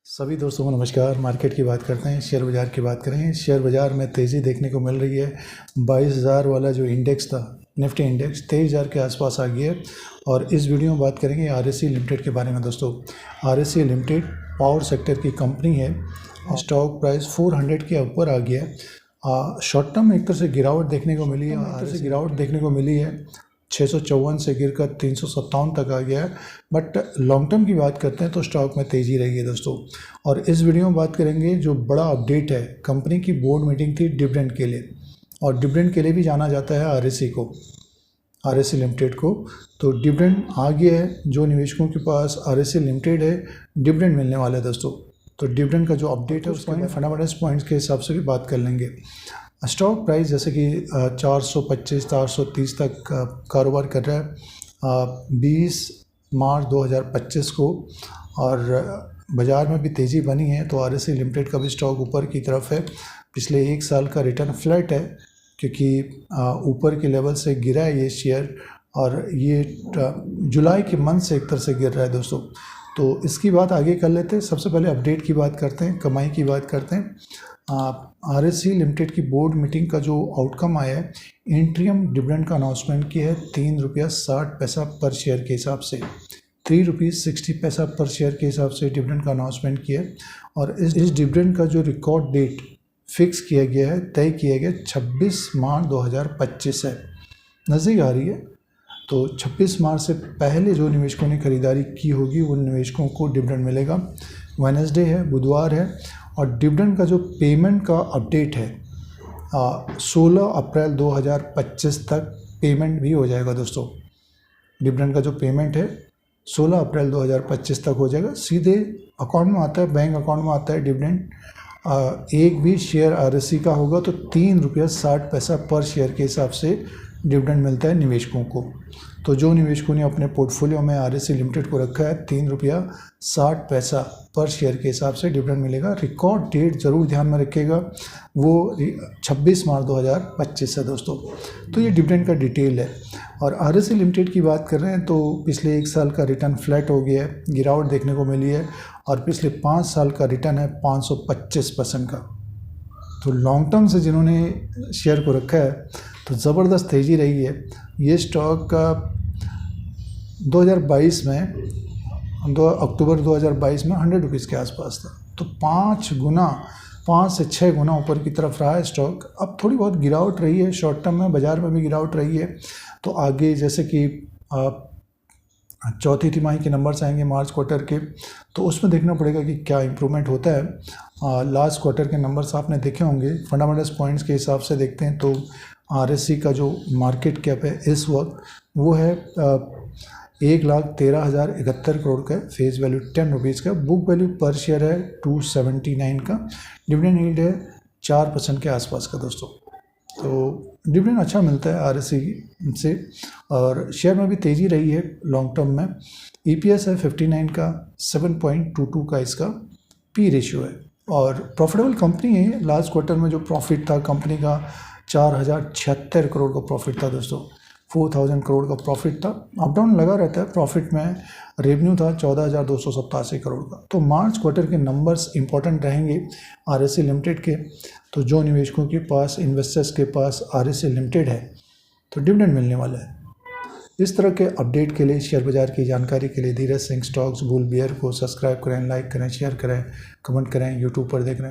सभी दोस्तों को नमस्कार। मार्केट की बात करते हैं, शेयर बाज़ार की बात करें। शेयर बाज़ार में तेज़ी देखने को मिल रही है। 22,000 वाला जो इंडेक्स था, निफ्टी इंडेक्स 23,000 के आसपास आ गया है। और इस वीडियो में बात करेंगे आरएससी लिमिटेड के बारे में। दोस्तों, आरएससी लिमिटेड पावर सेक्टर की कंपनी है। स्टॉक प्राइस 400 के ऊपर आ गया है। शॉर्ट टर्म में एक तरह से गिरावट देखने को मिली है। 654 से गिरकर 357 तक आ गया है। बट लॉन्ग टर्म की बात करते हैं तो स्टॉक में तेज़ी रही है दोस्तों। और इस वीडियो में बात करेंगे जो बड़ा अपडेट है, कंपनी की बोर्ड मीटिंग थी डिविडेंड के लिए, और डिविडेंड के लिए भी जाना जाता है आरएससी लिमिटेड को। तो डिविडेंड आ गया है। जो निवेशकों के पास आरएससी लिमिटेड है, डिविडेंड मिलने वाला है दोस्तों। तो डिविडेंड का जो अपडेट है उसके फंडामेंटल्स पॉइंट्स के हिसाब से भी बात कर लेंगे। स्टॉक प्राइस जैसे कि 425-430 तक कारोबार कर रहा है 20 मार्च 2025 को। और बाज़ार में भी तेज़ी बनी है। तो आरएससी लिमिटेड का भी स्टॉक ऊपर की तरफ है। पिछले एक साल का रिटर्न फ्लैट है, क्योंकि ऊपर के लेवल से गिरा है ये शेयर, और ये जुलाई के मंथ से एक तरह से गिर रहा है दोस्तों। तो इसकी बात आगे कर लेते हैं। सबसे पहले अपडेट की बात करते हैं, कमाई की बात करते हैं। आरएससी लिमिटेड की बोर्ड मीटिंग का जो आउटकम आया है, इंट्रीम डिविडेंड का अनाउंसमेंट किया है 3 रुपया 60 पैसा पर शेयर के हिसाब से, 3 रुपीज़ 60 पैसा पर शेयर के हिसाब से डिविडेंड का अनाउंसमेंट किया है। और इस डिविडेंड का जो रिकॉर्ड डेट फिक्स किया गया है, तय किया गया 26 मार्च 2025 है, नज़दीक आ रही है। तो 26 मार्च से पहले जो निवेशकों ने खरीदारी की होगी उन निवेशकों को डिविडेंड मिलेगा। वेडनेसडे है, बुधवार है। और डिविडेंड का जो पेमेंट का अपडेट है 16 अप्रैल 2025 तक पेमेंट भी हो जाएगा दोस्तों। डिविडेंड का जो पेमेंट है 16 अप्रैल 2025 तक हो जाएगा, सीधे अकाउंट में आता है, बैंक अकाउंट में आता है डिविडेंड। एक भी शेयर आरएससी का होगा तो 3 रुपया 60 पैसा पर शेयर के हिसाब से डिविडेंड मिलता है निवेशकों को। तो जो निवेशकों ने अपने पोर्टफोलियो में आरएससी लिमिटेड को रखा है, 3 रुपया 60 पैसा पर शेयर के हिसाब से डिविडेंड मिलेगा। रिकॉर्ड डेट ज़रूर ध्यान में रखिएगा, वो 26 मार्च 2025 है दोस्तों। तो ये डिविडेंड का डिटेल है। और आरएससी लिमिटेड की बात कर रहे हैं तो पिछले एक साल का रिटर्न फ्लैट हो गया है, गिरावट देखने को मिली है। और पिछले 5 साल का रिटर्न है 525% का। तो लॉन्ग टर्म से जिन्होंने शेयर को रखा है तो ज़बरदस्त तेज़ी रही है। ये स्टॉक का 2022 में, 2 अक्टूबर 2022 में 100 रुपीज़ के आसपास था। तो 5 से 6 गुना ऊपर की तरफ रहा है स्टॉक। अब थोड़ी बहुत गिरावट रही है शॉर्ट टर्म में, बाज़ार में भी गिरावट रही है। तो आगे जैसे कि चौथी तिमाही के नंबर्स आएंगे मार्च क्वार्टर के, तो उसमें देखना पड़ेगा कि क्या इम्प्रूवमेंट होता है। लास्ट क्वार्टर के नंबर्स आपने देखे होंगे। फंडामेंटल्स पॉइंट्स के हिसाब से देखते हैं तो आरएससी का जो मार्केट कैप है इस वक्त वो है 1,13,071 करोड़ का है। फेस वैल्यू 10 रुपीज़ का। बुक वैल्यू पर शेयर है 279 का। डिविडेंड यील्ड है 4% के आसपास का दोस्तों। तो डिविडेंड अच्छा मिलता है आरएससी से। और शेयर में भी तेज़ी रही है लॉन्ग टर्म में। ईपीएस है 59 का, 7.22 का इसका पी रेशियो है। और प्रॉफिटेबल कंपनी है। लास्ट क्वार्टर में जो प्रॉफिट था कंपनी का 4,076 करोड़ का प्रॉफिट था दोस्तों। 4,000 करोड़ का प्रॉफिट था। अप डाउन लगा रहता है प्रॉफिट में। रेवेन्यू था 14,287 करोड़ का। तो मार्च क्वार्टर के नंबर्स इंपॉर्टेंट रहेंगे आरएससी लिमिटेड के। तो जो निवेशकों के पास, इन्वेस्टर्स के पास आरएससी लिमिटेड है तो डिविडेंड मिलने वाला है। इस तरह के अपडेट के लिए, शेयर बाज़ार की जानकारी के लिए Dheeraj Singh stocks bull beer को सब्सक्राइब करें, लाइक करें, शेयर करें, कमेंट करें। यूट्यूब पर देख रहे हैं।